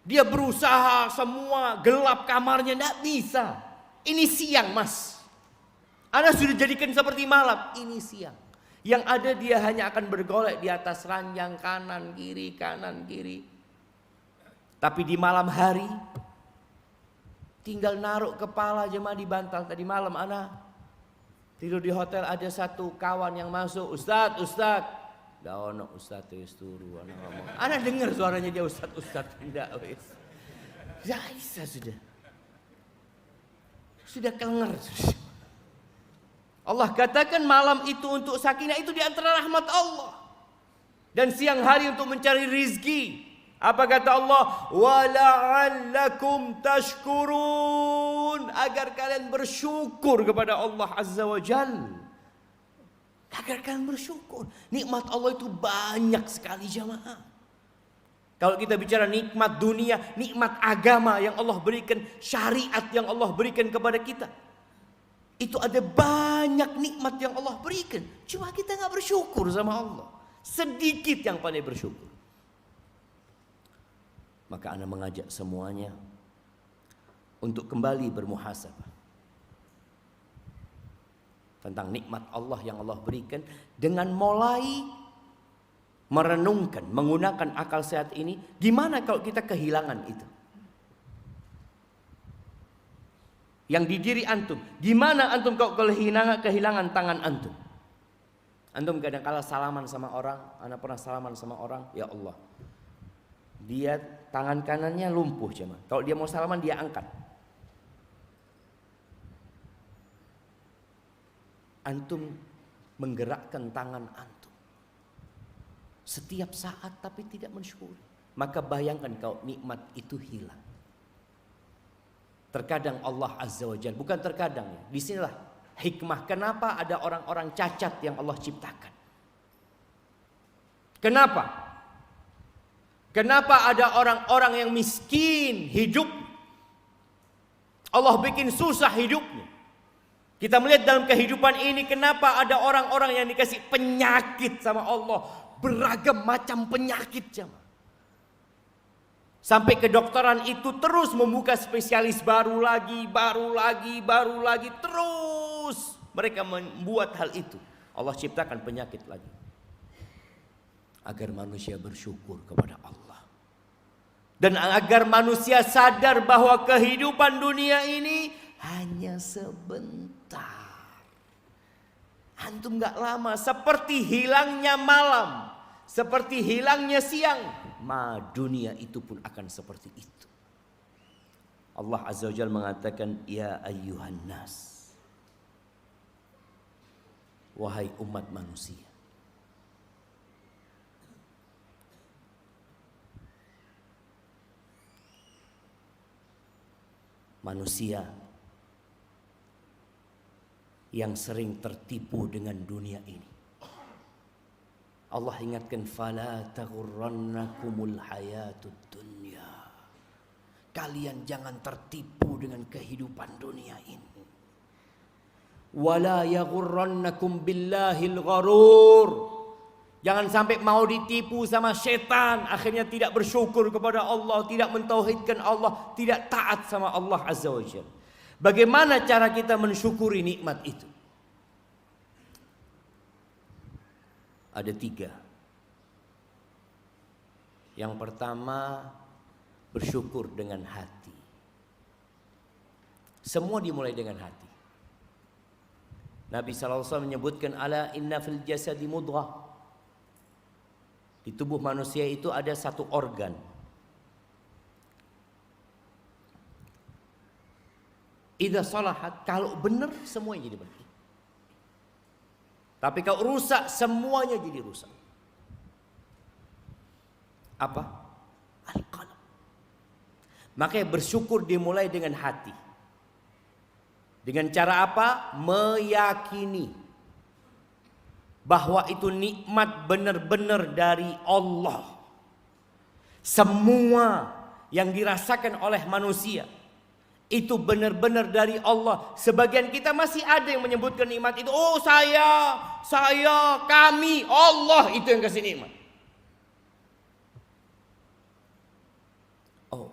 Dia berusaha semua gelap kamarnya, tidak bisa. Ini siang mas, Anda sudah jadikan seperti malam. Ini siang. Yang ada dia hanya akan bergolek di atas ranjang kanan kiri. Tapi di malam hari tinggal naruh kepala jemaah di bantal. Tadi malam Ana tidur di hotel, ada satu kawan yang masuk, Ustadz. Dah ono Ustadz wis turu Ana ngomong. Ana dengar suaranya dia Ustadz. Enggak wis. Ya bisa sudah. Sudah kelengar. Allah katakan malam itu untuk sakinah, itu di antara rahmat Allah. Dan siang hari untuk mencari rizki. Apa kata Allah? Wala'allakum tashkurun, agar kalian bersyukur kepada Allah Azza wa Jal. Agar kalian bersyukur. Nikmat Allah itu banyak sekali jamaah. Kalau kita bicara nikmat dunia, nikmat agama yang Allah berikan, syariat yang Allah berikan kepada kita, itu ada banyak nikmat yang Allah berikan. Cuma kita nggak bersyukur sama Allah. Sedikit yang pandai bersyukur. Maka Anda mengajak semuanya untuk kembali bermuhasabah tentang nikmat Allah yang Allah berikan, dengan mulai merenungkan, menggunakan akal sehat ini. Gimana kalau kita kehilangan itu yang di diri antum? Gimana antum kalau kehilangan tangan antum? Antum kadang kala salaman sama orang. Ana pernah salaman sama orang, ya Allah, dia tangan kanannya lumpuh jemaah. Kalau dia mau salaman dia angkat. Antum menggerakkan tangan antum setiap saat tapi tidak mensyukuri. Maka bayangkan kalau nikmat itu hilang. Terkadang Allah Azza wa Jalla, bukan terkadang ya, disinilah hikmah kenapa ada orang-orang cacat yang Allah ciptakan. Kenapa ada orang-orang yang miskin hidup, Allah bikin susah hidupnya. Kita melihat dalam kehidupan ini, kenapa ada orang-orang yang dikasih penyakit sama Allah, beragam macam penyakit jemaah. Sampai kedokteran itu terus membuka spesialis baru lagi, terus mereka membuat hal itu. Allah ciptakan penyakit lagi agar manusia bersyukur kepada Allah, dan agar manusia sadar bahwa kehidupan dunia ini hanya sebentar. Antum gak lama, seperti hilangnya malam, seperti hilangnya siang, dunia itu pun akan seperti itu. Allah Azza wa Jalla mengatakan, ya ayyuhan nas, wahai umat manusia, manusia yang sering tertipu dengan dunia ini. Allah ingatkan, fala taghurrannakumul hayatud dunya. Kalian jangan tertipu dengan kehidupan dunia ini. Wala yaghurrannakum billahil gharur. Jangan sampai mau ditipu sama setan, akhirnya tidak bersyukur kepada Allah, tidak mentauhidkan Allah, tidak taat sama Allah Azza wa Jalla. Bagaimana cara kita mensyukuri nikmat itu? Ada 3. Yang pertama, bersyukur dengan hati. Semua dimulai dengan hati. Nabi SAW menyebutkan, ala inna fil jasadi mudghah. Di tubuh manusia itu ada satu organ. Idza salahat, kalau benar semuanya jadi benar. Tapi kalau rusak, semuanya jadi rusak. Apa? Al-qalb. Makanya bersyukur dimulai dengan hati. Dengan cara apa? Meyakini bahwa itu nikmat benar-benar dari Allah. Semua yang dirasakan oleh manusia itu benar-benar dari Allah. Sebagian kita masih ada yang menyebutkan nikmat itu, oh saya, kami, Allah itu yang kasih nikmat. Oh,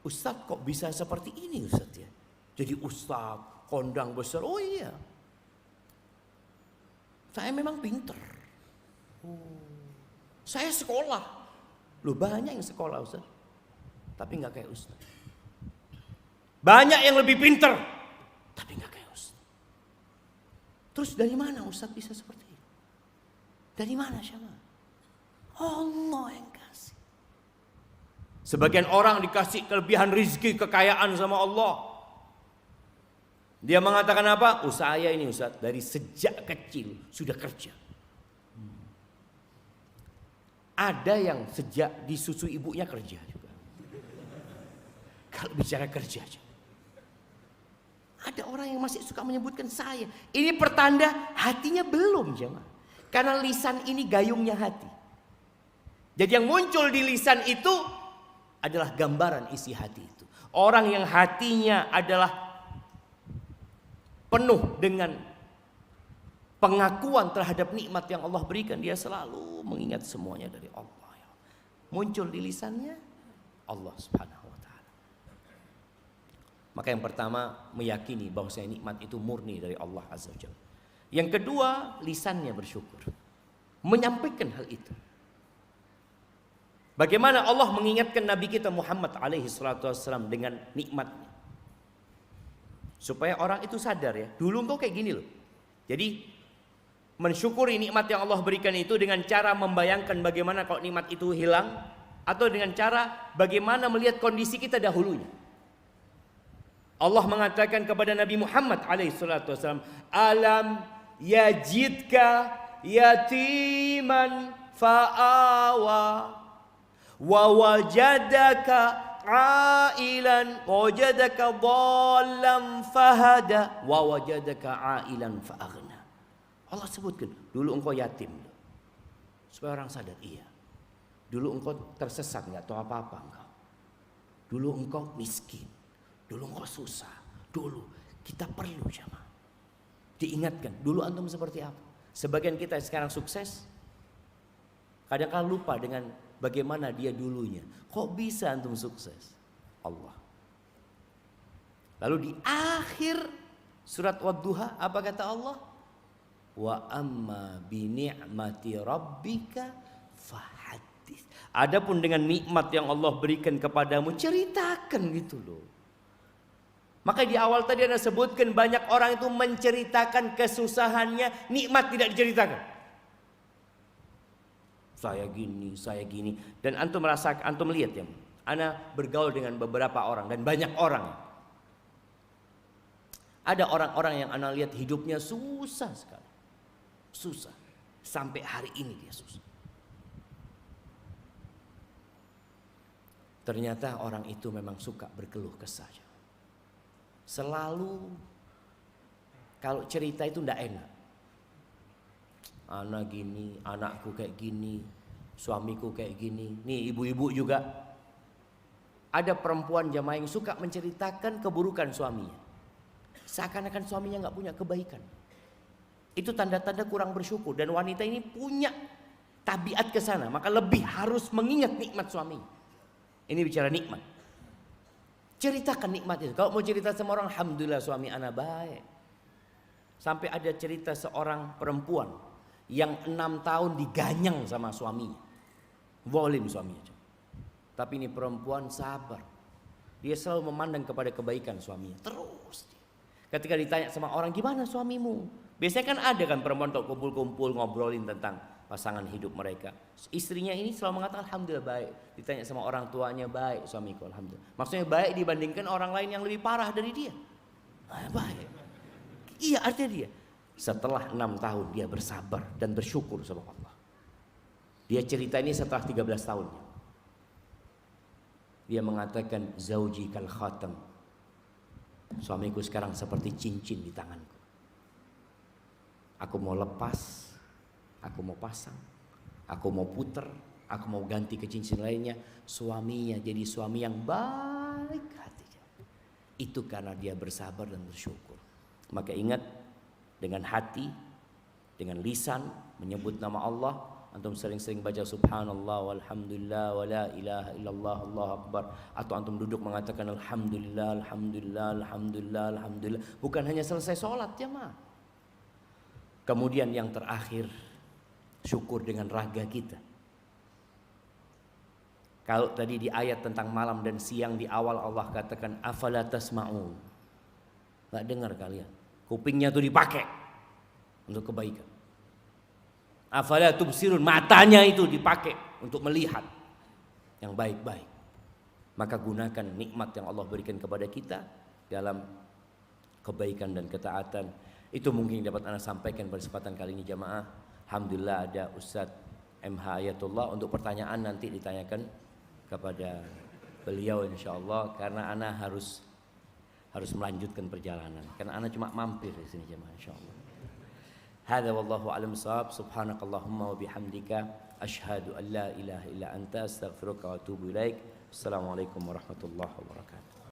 Ustadz kok bisa seperti ini Ustadz ya? Jadi Ustadz kondang besar, oh iya, saya memang pinter. Saya sekolah, loh banyak yang sekolah Ustadz, tapi nggak kayak Ustadz. Banyak yang lebih pinter, tapi nggak kayak Ustadz. Terus dari mana Ustadz bisa seperti itu? Dari mana siapa? Allah yang kasih. Sebagian orang dikasih kelebihan rizki, kekayaan sama Allah. Dia mengatakan apa? Oh saya ini Ustadz dari sejak kecil sudah kerja. Ada yang sejak disusui ibunya kerja juga. Kalau bicara kerja aja. Ada orang yang masih suka menyebutkan saya. Ini pertanda hatinya belum jemaah. Karena lisan ini gayungnya hati. Jadi yang muncul di lisan itu adalah gambaran isi hati itu. Orang yang hatinya adalah penuh dengan pengakuan terhadap nikmat yang Allah berikan, dia selalu mengingat semuanya dari Allah. Muncul di lisannya Allah Subhanahu wa taala. Maka yang pertama meyakini bahwasanya nikmat itu murni dari Allah Azza wa Jalla. Yang kedua, lisannya bersyukur. Menyampaikan hal itu. Bagaimana Allah mengingatkan Nabi kita Muhammad alaihi salatu wassalam dengan nikmatnya. Supaya orang itu sadar ya, dulu engkau kayak gini loh. Jadi mensyukuri nikmat yang Allah berikan itu dengan cara membayangkan bagaimana kalau nikmat itu hilang, atau dengan cara bagaimana melihat kondisi kita dahulunya. Allah mengatakan kepada Nabi Muhammad alaihissalatu wassalam, alam yajidka yatiman fa'awa wa wajadaka ailan wajadaka dhallan fahada wa wajadaka ailan fa'aghna. Allah sebutkan, dulu engkau yatim. Supaya orang sadar, iya. Dulu engkau tersesat, enggak tahu apa-apa engkau. Dulu engkau miskin. Dulu engkau susah. Dulu kita perlu jamaah diingatkan, dulu antum seperti apa. Sebagian kita sekarang sukses, kadang-kadang lupa dengan bagaimana dia dulunya. Kok bisa antum sukses? Allah. Lalu di akhir surat Wadduha apa kata Allah? Wa amma bi ni'mati rabbika fahaddits. Adapun dengan nikmat yang Allah berikan kepadamu, ceritakan gitu loh. Maka di awal tadi Anda sebutkan banyak orang itu menceritakan kesusahannya, nikmat tidak diceritakan. Saya gini. Dan antum merasakan, antum lihat ya. Anda bergaul dengan beberapa orang dan banyak orang. Ada orang-orang yang Anda lihat hidupnya susah sekali. Susah. Sampai hari ini dia susah. Ternyata orang itu memang suka berkeluh kesah. Selalu kalau cerita itu ndak enak. Anak gini, anakku kayak gini, suamiku kayak gini. Nih ibu-ibu juga. Ada perempuan jamaah yang suka menceritakan keburukan suaminya. Seakan-akan suaminya nggak punya kebaikan. Itu tanda-tanda kurang bersyukur. Dan wanita ini punya tabiat ke sana. Maka lebih harus mengingat nikmat suaminya. Ini bicara nikmat. Ceritakan nikmat itu. Kalau mau cerita sama orang, alhamdulillah suami ana baik. Sampai ada cerita seorang perempuan yang 6 tahun diganyang sama suaminya. Zalim suaminya. Tapi ini perempuan sabar. Dia selalu memandang kepada kebaikan suaminya. Terus. Ketika ditanya sama orang, gimana suamimu? Biasanya kan ada kan perempuan untuk kumpul-kumpul ngobrolin tentang pasangan hidup mereka. Istrinya ini selalu mengatakan alhamdulillah baik. Ditanya sama orang tuanya, baik suamiku alhamdulillah. Maksudnya baik dibandingkan orang lain yang lebih parah dari dia. Baik. Iya artinya dia. Setelah 6 tahun dia bersabar dan bersyukur sama Allah. Dia cerita ini setelah 13 tahunnya. Dia mengatakan zauji kal khatam. Suamiku sekarang seperti cincin di tanganku. Aku mau lepas, aku mau pasang, aku mau puter, Aku mau ganti ke cincin lainnya. Suaminya jadi suami yang baik hatinya. Itu karena dia bersabar dan bersyukur. Maka ingat, dengan hati, dengan lisan menyebut nama Allah. Antum sering-sering baca subhanallah walhamdulillah wala ilaha illallah Allahu akbar. Atau antum duduk mengatakan alhamdulillah alhamdulillah alhamdulillah alhamdulillah. Bukan hanya selesai sholat jemaah. Kemudian yang terakhir, syukur dengan raga kita. Kalau tadi di ayat tentang malam dan siang di awal Allah katakan afala tasma'un. Gak dengar kalian. Kupingnya tuh dipakai untuk kebaikan. Afala tubsirun, matanya itu dipakai untuk melihat yang baik-baik. Maka gunakan nikmat yang Allah berikan kepada kita dalam kebaikan dan ketaatan. Itu mungkin dapat Anda sampaikan pada kesempatan kali ini jamaah. Alhamdulillah ada Ustaz MH Ayatullah. Untuk pertanyaan nanti ditanyakan kepada beliau insyaallah, karena Ana harus melanjutkan perjalanan. Karena Ana cuma mampir di sini jemaah insyaallah. Hadza wallahu a'lam bissawab. Subhanakallahumma wa bihamdika asyhadu an la ilaha illa anta astaghfiruka wa atubu ilaik. Assalamualaikum warahmatullahi wabarakatuh.